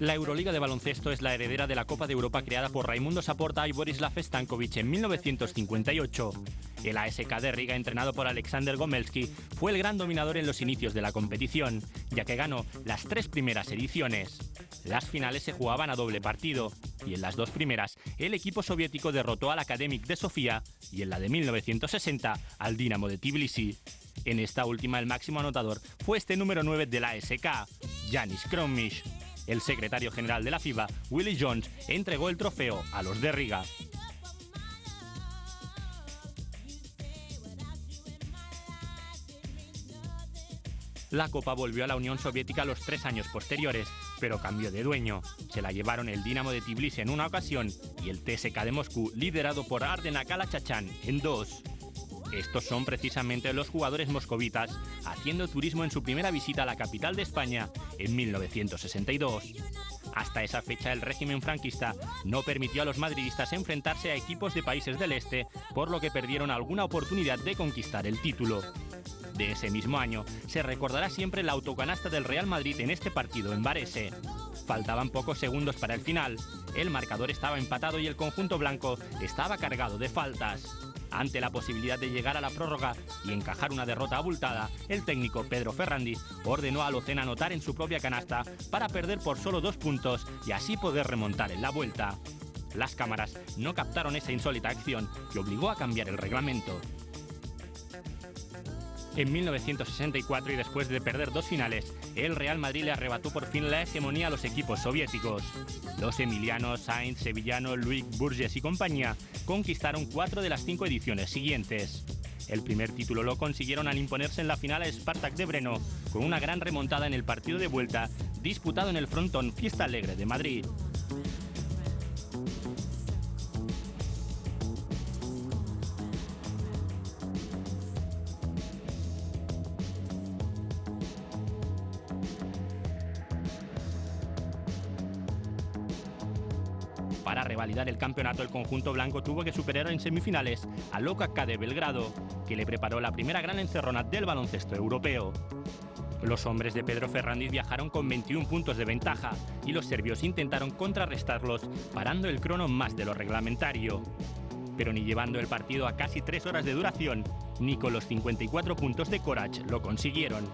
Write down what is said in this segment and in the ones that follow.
La Euroliga de baloncesto es la heredera de la Copa de Europa creada por Raimundo Saporta y Borislav Stankovic en 1958. El ASK de Riga, entrenado por Alexander Gomelski, fue el gran dominador en los inicios de la competición, ya que ganó las 3 primeras ediciones. Las finales se jugaban a doble partido, y en las 2 primeras, el equipo soviético derrotó al Academic de Sofía y en la de 1960 al Dinamo de Tbilisi. En esta última, el máximo anotador fue este número 9 del ASK, Yanis Kromich. El secretario general de la FIBA, Willie Jones, entregó el trofeo a los de Riga. La Copa volvió a la Unión Soviética los 3 años posteriores, pero cambió de dueño. Se la llevaron el Dinamo de Tbilisi en una ocasión y el TSK de Moscú, liderado por Arden Akalachachan, en 2. Estos son precisamente los jugadores moscovitas haciendo turismo en su primera visita a la capital de España en 1962. Hasta esa fecha el régimen franquista no permitió a los madridistas enfrentarse a equipos de países del este, por lo que perdieron alguna oportunidad de conquistar el título. De ese mismo año se recordará siempre la autocanasta del Real Madrid en este partido en Varese. Faltaban pocos segundos para el final, el marcador estaba empatado y el conjunto blanco estaba cargado de faltas. Ante la posibilidad de llegar a la prórroga y encajar una derrota abultada, el técnico Pedro Ferrandiz ordenó a Locen anotar en su propia canasta para perder por solo 2 puntos y así poder remontar en la vuelta. Las cámaras no captaron esa insólita acción que obligó a cambiar el reglamento. En 1964, y después de perder 2 finales, el Real Madrid le arrebató por fin la hegemonía a los equipos soviéticos. Los emilianos, Sainz, Sevillano, Luik, Burgess y compañía conquistaron 4 de las 5 ediciones siguientes. El primer título lo consiguieron al imponerse en la final a Spartak de Brno, con una gran remontada en el partido de vuelta, disputado en el frontón Fiesta Alegre de Madrid. Para revalidar el campeonato, el conjunto blanco tuvo que superar en semifinales al OKK de Belgrado, que le preparó la primera gran encerrona del baloncesto europeo. Los hombres de Pedro Ferrandiz viajaron con 21 puntos de ventaja y los serbios intentaron contrarrestarlos parando el crono más de lo reglamentario. Pero ni llevando el partido a casi 3 horas de duración, ni con los 54 puntos de Korach lo consiguieron.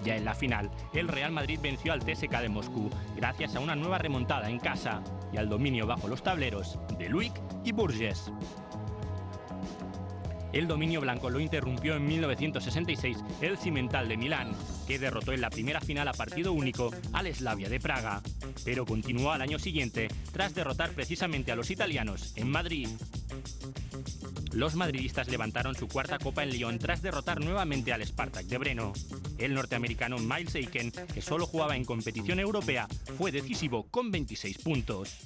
Ya en la final, el Real Madrid venció al TSK de Moscú gracias a una nueva remontada en casa y al dominio bajo los tableros de Luik y Burgess. El dominio blanco lo interrumpió en 1966 el Cimental de Milán, que derrotó en la primera final a partido único al Slavia de Praga, pero continuó al año siguiente tras derrotar precisamente a los italianos en Madrid. Los madridistas levantaron su 4ª copa en Lyon tras derrotar nuevamente al Spartak de Brno. El norteamericano Miles Aiken, que solo jugaba en competición europea, fue decisivo con 26 puntos.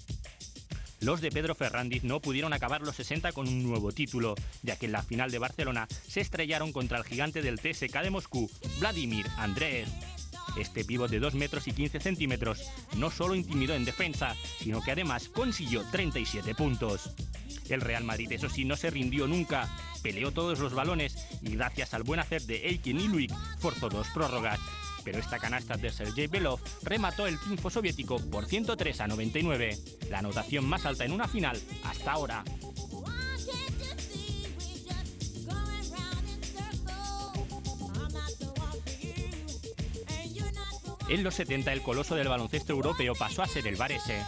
Los de Pedro Ferrandiz no pudieron acabar los 60 con un nuevo título, ya que en la final de Barcelona se estrellaron contra el gigante del TSK de Moscú, Vladimir Andreev. Este pívot de 2 metros y 15 centímetros no solo intimidó en defensa, sino que además consiguió 37 puntos. El Real Madrid, eso sí, no se rindió nunca, peleó todos los balones y gracias al buen hacer de Aiken y Luik forzó 2 prórrogas. Pero esta canasta de Sergei Belov remató el triunfo soviético por 103-99, la anotación más alta en una final hasta ahora. En los 70 el coloso del baloncesto europeo pasó a ser el Varese.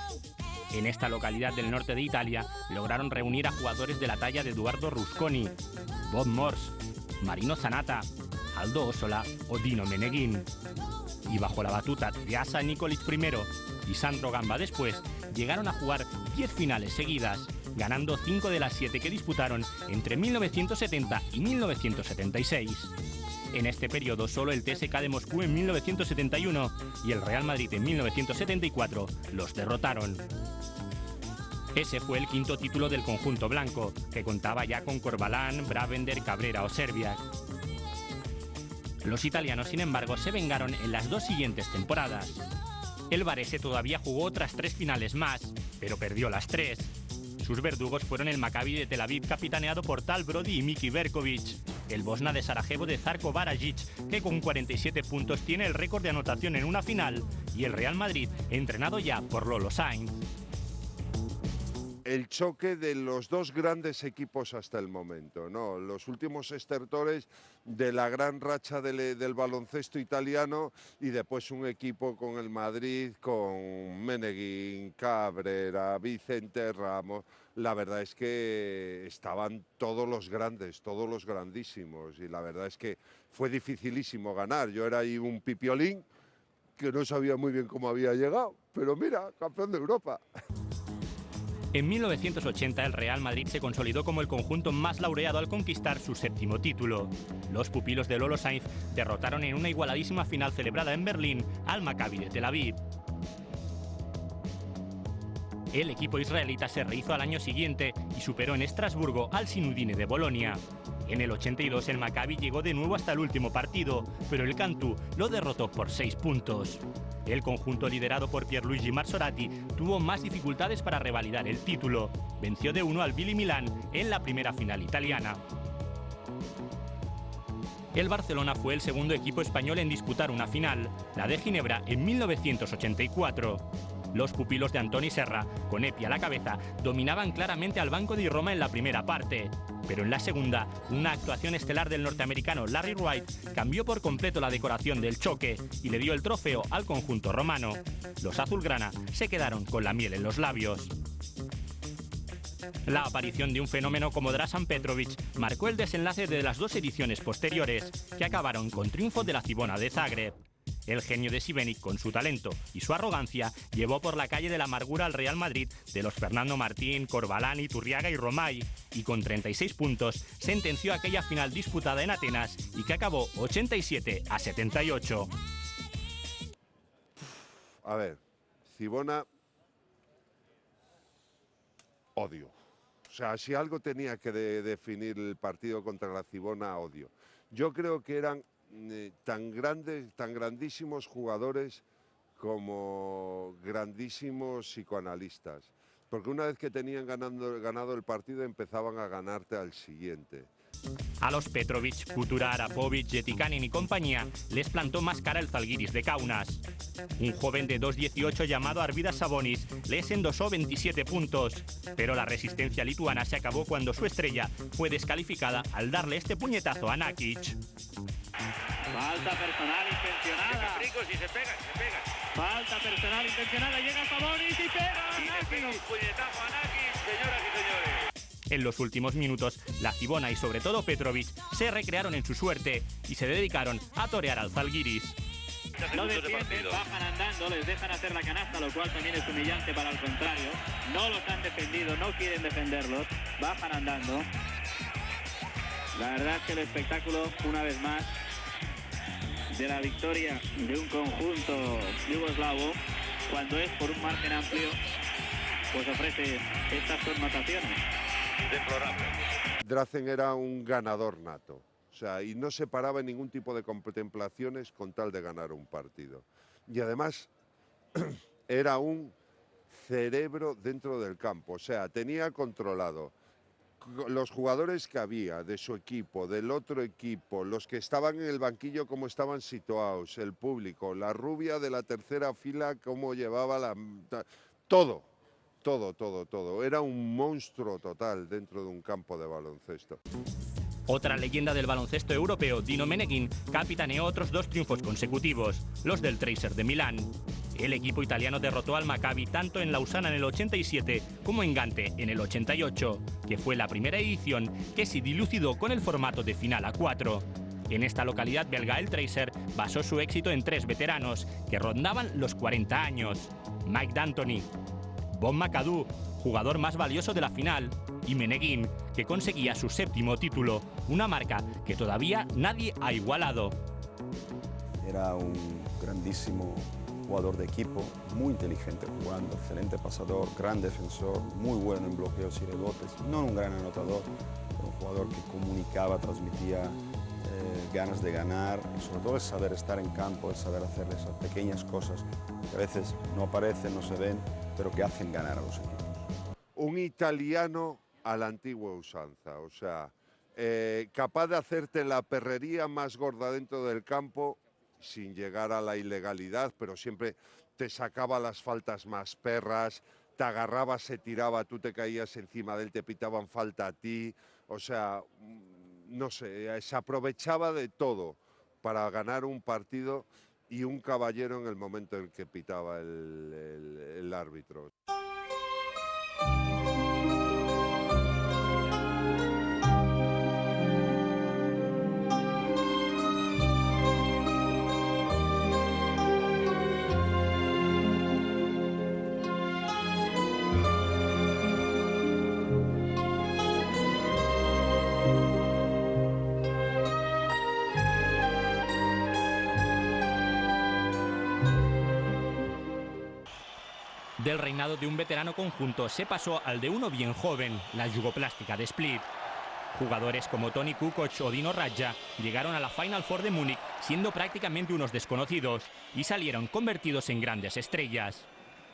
En esta localidad del norte de Italia lograron reunir a jugadores de la talla de Eduardo Rusconi, Bob Morse, Marino Zanatta, Aldo Ossola o Dino Meneghin. Y bajo la batuta de Asa Nikolic primero y Sandro Gamba después, llegaron a jugar 10 finales seguidas, ganando 5 de las 7 que disputaron entre 1970 y 1976. En este periodo solo el TSK de Moscú en 1971 y el Real Madrid en 1974 los derrotaron. Ese fue el 5º título del conjunto blanco, que contaba ya con Corbalán, Bravender, Cabrera o Serbiak. Los italianos, sin embargo, se vengaron en las 2 siguientes temporadas. El Varese todavía jugó otras 3 finales más, pero perdió las 3. Sus verdugos fueron el Maccabi de Tel Aviv, capitaneado por Tal Brody y Miki Verkovic, el Bosna de Sarajevo de Zarko Barajic, que con 47 puntos tiene el récord de anotación en una final, y el Real Madrid, entrenado ya por Lolo Sainz. El choque de los dos grandes equipos hasta el momento, ¿no? Los últimos estertores de la gran racha del baloncesto italiano y después un equipo con el Madrid, con Meneguín, Cabrera, Vicente Ramos. La verdad es que estaban todos los grandes, todos los grandísimos, y la verdad es que fue dificilísimo ganar. Yo era ahí un pipiolín que no sabía muy bien cómo había llegado, pero mira, campeón de Europa. En 1980 el Real Madrid se consolidó como el conjunto más laureado al conquistar su 7º título. Los pupilos de Lolo Sainz derrotaron en una igualadísima final celebrada en Berlín al Maccabi de Tel Aviv. El equipo israelita se rehizo al año siguiente y superó en Estrasburgo al Sinudine de Bolonia. En el 82 el Maccabi llegó de nuevo hasta el último partido, pero el Cantú lo derrotó por 6 puntos. El conjunto liderado por Pierluigi Marsorati tuvo más dificultades para revalidar el título. Venció de 1 al Billy Milán en la primera final italiana. El Barcelona fue el segundo equipo español en disputar una final, la de Ginebra en 1984. Los pupilos de Antoni Serra, con Epi a la cabeza, dominaban claramente al Banco di Roma en la primera parte. Pero en la segunda, una actuación estelar del norteamericano Larry Wright cambió por completo la decoración del choque y le dio el trofeo al conjunto romano. Los azulgrana se quedaron con la miel en los labios. La aparición de un fenómeno como Dražan Petrović marcó el desenlace de las dos ediciones posteriores, que acabaron con triunfo de la Cibona de Zagreb. El genio de Šibenik, con su talento y su arrogancia, llevó por la calle de la amargura al Real Madrid de los Fernando Martín, Corbalán, Iturriaga y Romay, y con 36 puntos sentenció aquella final disputada en Atenas y que acabó 87-78. A ver, Cibona, odio. O sea, si algo tenía que definir el partido contra la Cibona, odio. Yo creo que eran tan grandes, tan grandísimos jugadores como grandísimos psicoanalistas. Porque una vez que tenían ganado el partido, empezaban a ganarte al siguiente. A los Petrović, Kutura, Arapovic, Jetikanin y compañía les plantó más cara el Zalgiris de Kaunas. Un joven de 2'18 llamado Arvydas Sabonis les endosó 27 puntos, pero la resistencia lituana se acabó cuando su estrella fue descalificada al darle este puñetazo a Nakic. Falta personal intencionada. Y se pega. Falta personal intencionada, llega Sabonis y pega. Y le pega un puñetazo a Nakic, señoras y señores. En los últimos minutos, la Cibona y sobre todo Petrović se recrearon en su suerte y se dedicaron a torear al Zalgiris. No defienden, bajan andando, les dejan hacer la canasta, lo cual también es humillante para el contrario. No los han defendido, no quieren defenderlos, bajan andando. La verdad es que el espectáculo, una vez más, de la victoria de un conjunto yugoslavo, cuando es por un margen amplio, pues ofrece estas connotaciones. Deplorable. Drazen era un ganador nato, o sea, y no se paraba en ningún tipo de contemplaciones con tal de ganar un partido. Y además era un cerebro dentro del campo, o sea, tenía controlado los jugadores que había de su equipo, del otro equipo, los que estaban en el banquillo cómo estaban situados, el público, la rubia de la tercera fila cómo llevaba la... Todo. Era un monstruo total dentro de un campo de baloncesto. Otra leyenda del baloncesto europeo, Dino Meneguin, capitaneó otros 2 triunfos consecutivos, los del Tracer de Milán. El equipo italiano derrotó al Maccabi tanto en Lausana en el 87 como en Gante en el 88, que fue la primera edición que se dilucidó con el formato de final a 4. En esta localidad belga el Tracer basó su éxito en 3 veteranos que rondaban los 40 años: Mike D'Antoni, Bob McAdoo, jugador más valioso de la final, y Meneguin, que conseguía su 7º título, una marca que todavía nadie ha igualado. Era un grandísimo jugador de equipo, muy inteligente jugando, excelente pasador, gran defensor, muy bueno en bloqueos y rebotes, no un gran anotador, pero un jugador que comunicaba, transmitía ganas de ganar y sobre todo el saber estar en campo, el saber hacer esas pequeñas cosas que a veces no aparecen, no se ven, pero que hacen ganar a los equipos. Un italiano a la antigua usanza, o sea, capaz de hacerte la perrería más gorda dentro del campo sin llegar a la ilegalidad, pero siempre te sacaba las faltas más perras, te agarraba, se tiraba, tú te caías encima de él, te pitaban falta a ti, o sea, no sé, se aprovechaba de todo para ganar un partido y un caballero en el momento en que pitaba el árbitro. Del reinado de un veterano conjunto se pasó al de uno bien joven, la Jugoplástica de Split. Jugadores como Toni Kukoc o Dino Radja llegaron a la Final Four de Múnich siendo prácticamente unos desconocidos y salieron convertidos en grandes estrellas.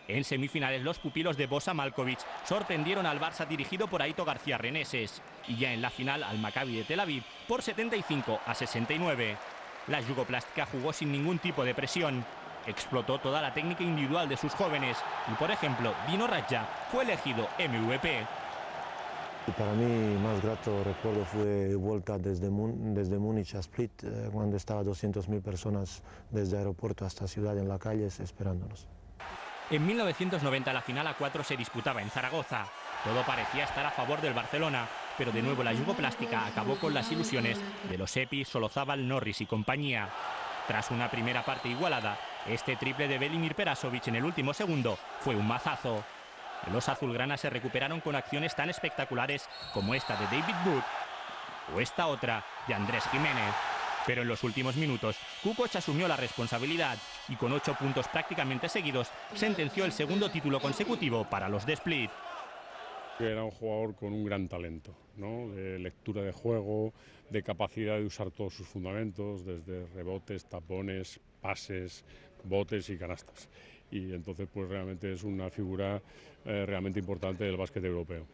En semifinales los pupilos de Boša Maljković sorprendieron al Barça dirigido por Aito García Reneses y ya en la final al Maccabi de Tel Aviv por 75-69. La Jugoplástica jugó sin ningún tipo de presión. Explotó toda la técnica individual de sus jóvenes y, por ejemplo, Dino Radja fue elegido MVP. Para mí, más grato recuerdo fue vuelta desde Múnich a Split, cuando estaba 200.000 personas desde el aeropuerto hasta ciudad en las calles esperándonos. En 1990 la final A4 se disputaba en Zaragoza. Todo parecía estar a favor del Barcelona, pero de nuevo la Jugoplástica acabó con las ilusiones de los Epi, Solozábal, Norris y compañía. Tras una primera parte igualada, este triple de Velimir Perasovic en el último segundo fue un mazazo. Los azulgranas se recuperaron con acciones tan espectaculares como esta de David Wood o esta otra de Andrés Jiménez. Pero en los últimos minutos, Kukoc asumió la responsabilidad y con 8 puntos prácticamente seguidos sentenció el segundo título consecutivo para los de Split. Era un jugador con un gran talento, ¿no? De lectura de juego, de capacidad de usar todos sus fundamentos, desde rebotes, tapones, pases, botes y canastas. Y entonces pues realmente es una figura realmente importante del básquet europeo.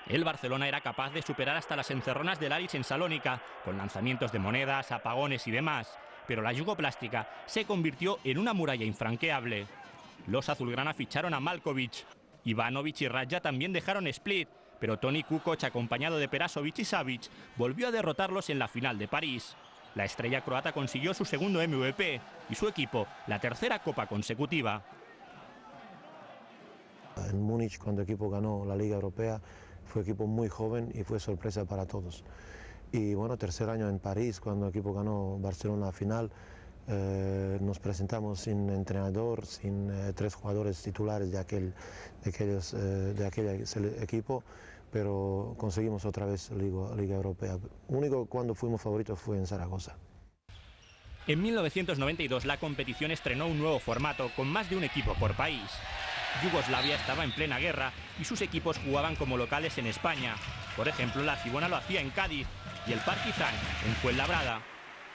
El Barcelona era capaz de superar hasta las encerronas del Aris en Salónica, con lanzamientos de monedas, apagones y demás, pero la Jugoplástica se convirtió en una muralla infranqueable. Los azulgrana ficharon a Maljković. Ivanovic y Radja también dejaron Split, pero Toni Kukoc, acompañado de Perasovic y Savic, volvió a derrotarlos en la final de París. La estrella croata consiguió su segundo MVP y su equipo la tercera copa consecutiva. En Múnich, cuando el equipo ganó la Liga Europea, fue equipo muy joven y fue sorpresa para todos. Y bueno, tercer año en París, cuando el equipo ganó Barcelona la final, nos presentamos sin entrenador, sin 3 jugadores titulares de aquel equipo, pero conseguimos otra vez Liga Europea. Único cuando fuimos favoritos fue en Zaragoza. En 1992 la competición estrenó un nuevo formato con más de un equipo por país. Yugoslavia estaba en plena guerra y sus equipos jugaban como locales en España. Por ejemplo, la Cibona lo hacía en Cádiz y el Partizan en Fuenlabrada.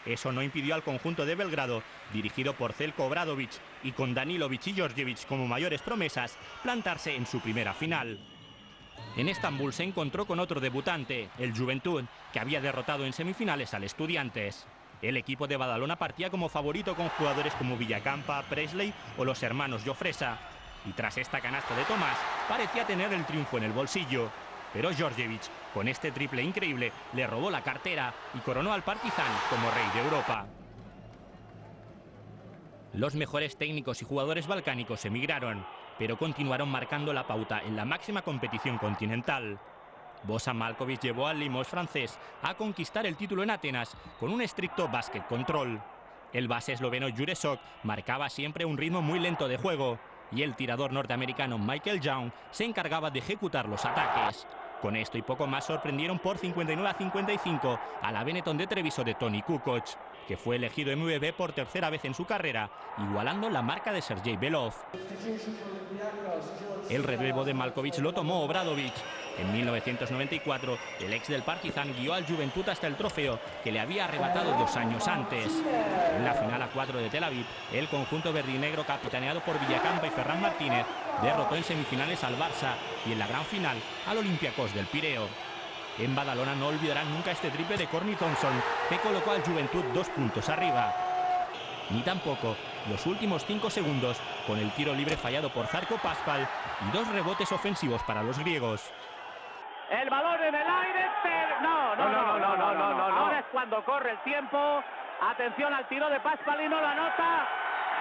Eso no impidió al conjunto de Belgrado, dirigido por Zeljko Obradović y con Danilović y Djordjević como mayores promesas, plantarse en su primera final. En Estambul se encontró con otro debutante, el Juventud, que había derrotado en semifinales al Estudiantes. El equipo de Badalona partía como favorito con jugadores como Villacampa, Presley o los hermanos Jofresa. Y tras esta canasta de Tomás, parecía tener el triunfo en el bolsillo. Pero Djordjević, con este triple increíble, le robó la cartera y coronó al Partizan como rey de Europa. Los mejores técnicos y jugadores balcánicos emigraron, pero continuaron marcando la pauta en la máxima competición continental. Boša Maljković llevó al Limoges francés a conquistar el título en Atenas con un estricto basket control. El base esloveno Jure Sok marcaba siempre un ritmo muy lento de juego y el tirador norteamericano Michael Young se encargaba de ejecutar los ataques. Con esto y poco más sorprendieron por 59-55 a la Benetton de Treviso de Toni Kukoc, que fue elegido MVP por tercera vez en su carrera, igualando la marca de Sergei Belov. El relevo de Maljković lo tomó Obradović. En 1994, el ex del Partizan guió al Juventud hasta el trofeo que le había arrebatado 2 años antes. En la final A4 de Tel Aviv, el conjunto verdinegro, capitaneado por Villacampa y Ferran Martínez, derrotó en semifinales al Barça y en la gran final al Olympiacos del Pireo. En Badalona no olvidarán nunca este triple de Corny Thompson, que colocó al Juventud 2 puntos arriba. Ni tampoco los últimos 5 segundos con el tiro libre fallado por Zarko Paspal y 2 rebotes ofensivos para los griegos. El balón en el aire, no. Ahora es cuando corre el tiempo. Atención al tiro de Paspal y no lo anota.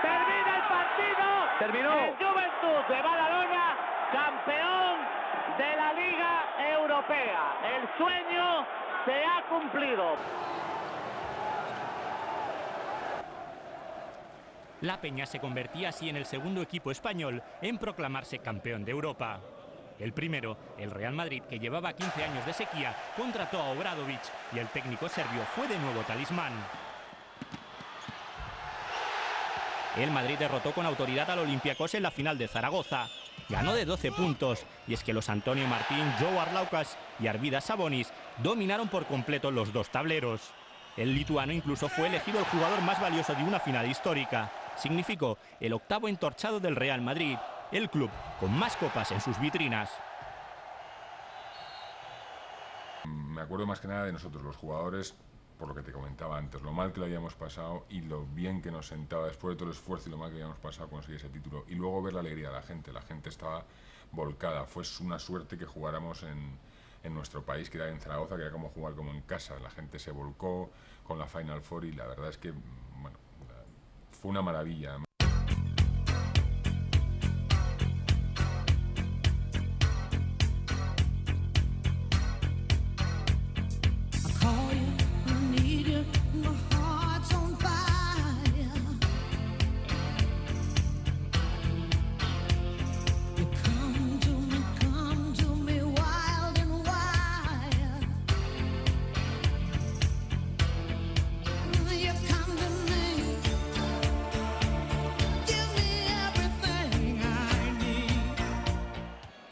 Termina el partido. Terminó. El Juventud de Badalona, campeón de la Liga Europea. El sueño se ha cumplido. La Peña se convertía así en el segundo equipo español en proclamarse campeón de Europa. El primero, el Real Madrid, que llevaba 15 años de sequía, contrató a Obradović y el técnico serbio fue de nuevo talismán. El Madrid derrotó con autoridad al Olympiacos en la final de Zaragoza. Ganó de 12 puntos, y es que los Antonio Martín, Joe Arlaucas y Arvydas Sabonis dominaron por completo los 2 tableros. El lituano incluso fue elegido el jugador más valioso de una final histórica. Significó el 8º entorchado del Real Madrid, el club con más copas en sus vitrinas. Me acuerdo más que nada de nosotros, los jugadores, por lo que te comentaba antes, lo mal que lo habíamos pasado y lo bien que nos sentaba después de todo el esfuerzo y lo mal que habíamos pasado conseguir ese título. Y luego ver la alegría de la gente estaba volcada. Fue una suerte que jugáramos en nuestro país, que era en Zaragoza, que era como jugar como en casa. La gente se volcó con la Final Four y la verdad es que, bueno, fue una maravilla.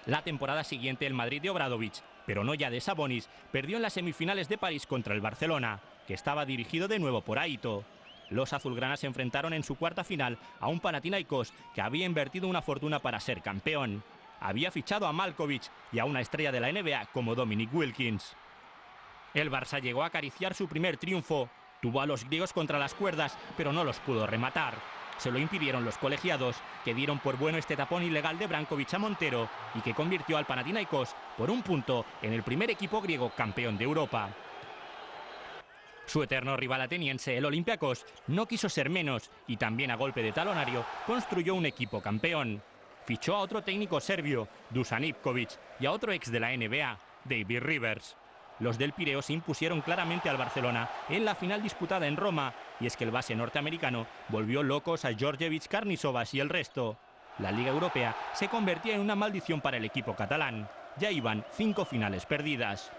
La temporada siguiente el Madrid de Obradović, pero no ya de Sabonis, perdió en las semifinales de París contra el Barcelona, que estaba dirigido de nuevo por Aito. Los azulgranas se enfrentaron en su cuarta final a un Panathinaikos que había invertido una fortuna para ser campeón. Había fichado a Malkovich y a una estrella de la NBA como Dominic Wilkins. El Barça llegó a acariciar su primer triunfo. Tuvo a los griegos contra las cuerdas, pero no los pudo rematar. Se lo impidieron los colegiados, que dieron por bueno este tapón ilegal de Branković a Montero y que convirtió al Panathinaikos por un punto en el primer equipo griego campeón de Europa. Su eterno rival ateniense, el Olympiacos, no quiso ser menos y también a golpe de talonario construyó un equipo campeón. Fichó a otro técnico serbio, Dusan Ivković, y a otro ex de la NBA, David Rivers. Los del Pireo se impusieron claramente al Barcelona en la final disputada en Roma, y es que el base norteamericano volvió locos a Djordjevic, Karnisovas y el resto. La Liga Europea se convertía en una maldición para el equipo catalán. Ya iban 5 finales perdidas.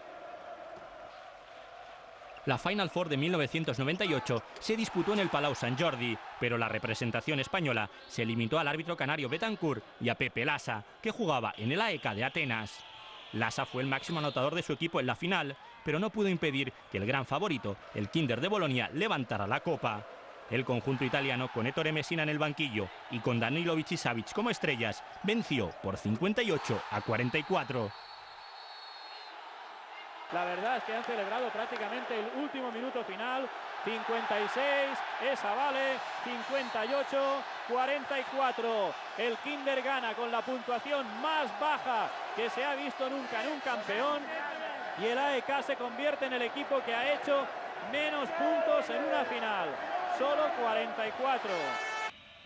La Final Four de 1998 se disputó en el Palau Sant Jordi, pero la representación española se limitó al árbitro canario Betancourt y a Pepe Lasa, que jugaba en el AEK de Atenas. Lasa fue el máximo anotador de su equipo en la final, pero no pudo impedir que el gran favorito, el Kinder de Bolonia, levantara la copa. El conjunto italiano, con Ettore Messina en el banquillo y con Danilovic y Savic como estrellas, venció por 58-44. La verdad es que han celebrado prácticamente el último minuto final. 56, esa vale, 58-44. El Kinder gana con la puntuación más baja que se ha visto nunca en un campeón. Y el AEK se convierte en el equipo que ha hecho menos puntos en una final. Solo 44.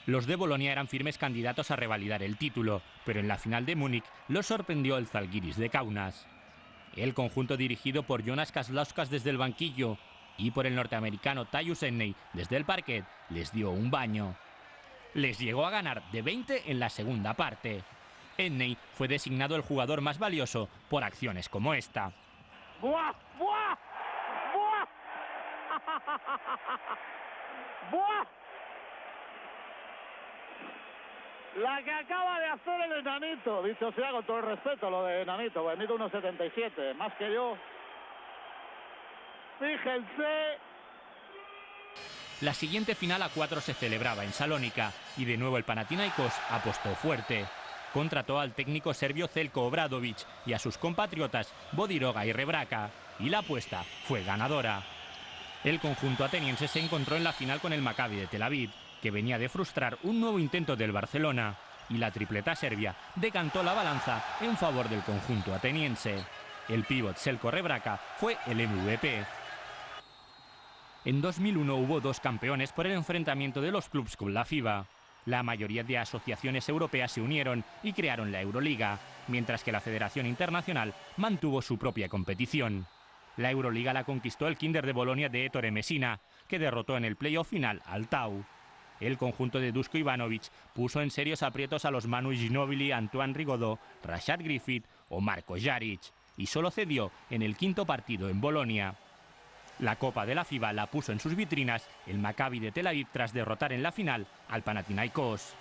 Los de Bolonia eran firmes candidatos a revalidar el título, pero en la final de Múnich los sorprendió el Zalgiris de Kaunas. El conjunto dirigido por Jonas Kaslauskas desde el banquillo y por el norteamericano Tyus Edney desde el parquet les dio un baño. Les llegó a ganar de 20 en la segunda parte. Edney fue designado el jugador más valioso por acciones como esta. ¡Buah! ¡Buah! ¡Buah! ¡Buah! La que acaba de hacer el enanito, dicho sea con todo el respeto, lo de enanito, pues mido 1,77, más que yo. Fíjense. La siguiente final a 4 se celebraba en Salónica y de nuevo el Panathinaikos apostó fuerte. Contrató al técnico serbio Zeljko Obradović y a sus compatriotas Bodiroga y Rebraca, y la apuesta fue ganadora. El conjunto ateniense se encontró en la final con el Maccabi de Tel Aviv. que venía de frustrar un nuevo intento del Barcelona, y la tripleta serbia decantó la balanza en favor del conjunto ateniense. El pívot Željko Rebraca fue el MVP. En 2001 hubo 2 campeones por el enfrentamiento de los clubes con la FIBA. La mayoría de asociaciones europeas se unieron y crearon la Euroliga, mientras que la Federación Internacional mantuvo su propia competición. La Euroliga la conquistó el Kinder de Bolonia de Ettore Messina, que derrotó en el playoff final al Tau. El conjunto de Duško Ivanović puso en serios aprietos a los Manu Ginóbili, Antoine Rigaudot, Rashad Griffith o Marko Jaric, y solo cedió en el 5.º partido en Bolonia. La Copa de la FIBA la puso en sus vitrinas el Maccabi de Tel Aviv tras derrotar en la final al Panathinaikos.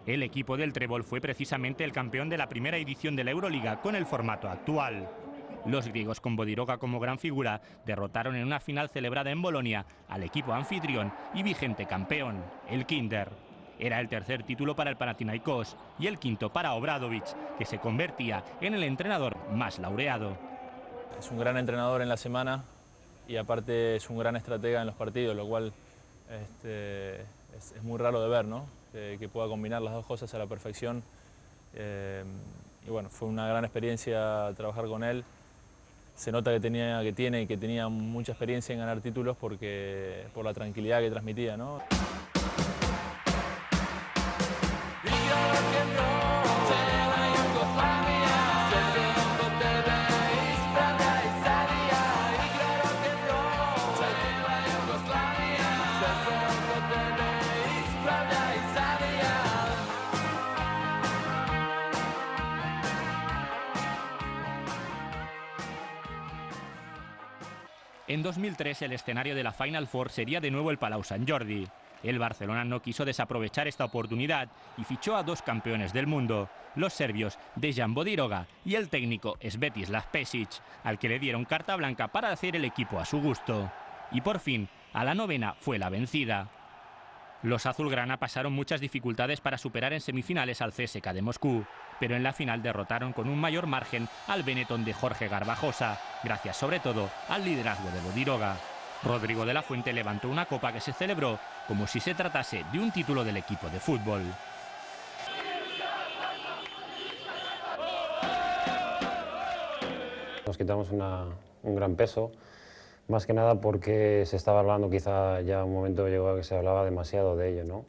El equipo del Trébol fue precisamente el campeón de la primera edición de la Euroliga con el formato actual. Los griegos, con Bodiroga como gran figura, derrotaron en una final celebrada en Bolonia al equipo anfitrión y vigente campeón, el Kinder. Era el 3.er título para el Panathinaikos y el 5.º para Obradović, que se convertía en el entrenador más laureado. Es un gran entrenador en la semana y aparte es un gran estratega en los partidos, lo cual es muy raro de ver, ¿no? Que pueda combinar las dos cosas a la perfección. Y bueno, fue una gran experiencia trabajar con él. Se nota que tenía mucha experiencia en ganar títulos por la tranquilidad que transmitía, ¿no? En 2003 el escenario de la Final Four sería de nuevo el Palau Sant Jordi. El Barcelona no quiso desaprovechar esta oportunidad y fichó a 2 campeones del mundo, los serbios Dejan Bodiroga y el técnico Svetislav Pešić, al que le dieron carta blanca para hacer el equipo a su gusto. Y por fin, a la 9ª fue la vencida. Los azulgrana pasaron muchas dificultades para superar en semifinales al CSKA de Moscú, pero en la final derrotaron con un mayor margen al Benetton de Jorge Garbajosa, gracias sobre todo al liderazgo de Bodiroga. Rodrigo de la Fuente levantó una copa que se celebró como si se tratase de un título del equipo de fútbol. Nos quitamos un gran peso, más que nada porque se estaba hablando, quizá ya un momento llegó que se hablaba demasiado de ello, ¿no?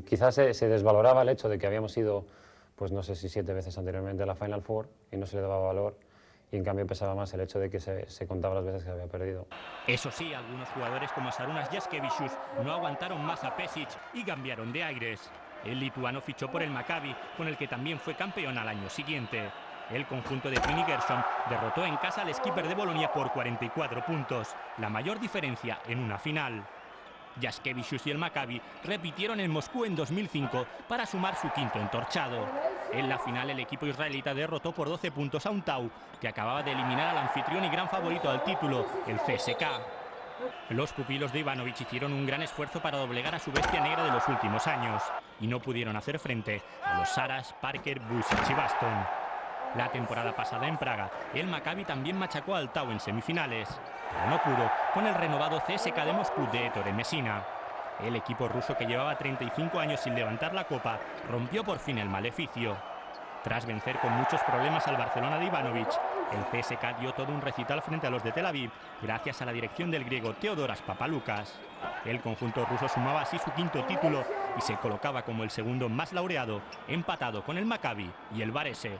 Quizás se desvaloraba el hecho de que habíamos ido, pues no sé si 7 veces anteriormente a la Final Four y no se le daba valor, y en cambio pesaba más el hecho de que se contaba las veces que había perdido. Eso sí, algunos jugadores como Šarūnas Jaskevičius no aguantaron más a Pešić y cambiaron de aires. El lituano fichó por el Maccabi, con el que también fue campeón al año siguiente. El conjunto de Pini Gershon derrotó en casa al Skipper de Bolonia por 44 puntos, la mayor diferencia en una final. Jaskevičius y el Maccabi repitieron en Moscú en 2005 para sumar su 5.º entorchado. En la final el equipo israelita derrotó por 12 puntos a un Tau, que acababa de eliminar al anfitrión y gran favorito al título, el CSKA. Los pupilos de Ivanović hicieron un gran esfuerzo para doblegar a su bestia negra de los últimos años, y no pudieron hacer frente a los Saras, Parker, Vujić y Baston. La temporada pasada en Praga, el Maccabi también machacó al Tau en semifinales, pero no pudo con el renovado CSKA de Moscú de Ettore Messina. El equipo ruso, que llevaba 35 años sin levantar la copa, rompió por fin el maleficio. Tras vencer con muchos problemas al Barcelona de Ivanović, el CSKA dio todo un recital frente a los de Tel Aviv, gracias a la dirección del griego Theodoras Papaloukas. El conjunto ruso sumaba así su 5.º título y se colocaba como el segundo más laureado, empatado con el Maccabi y el Varese.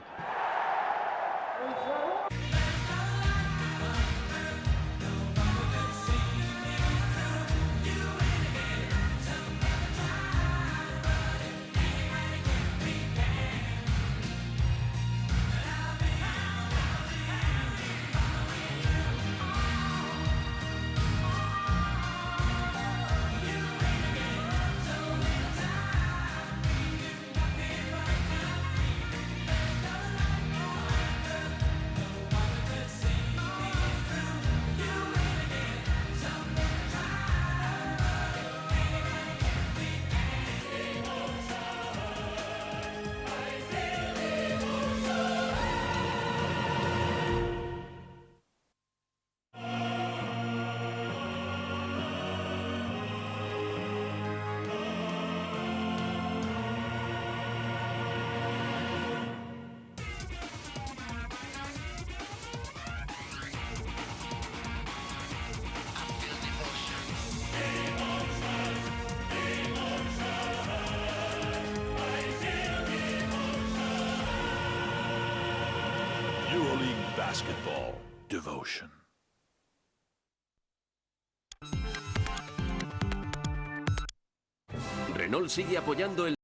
Basketball Devotion. Renault sigue apoyando el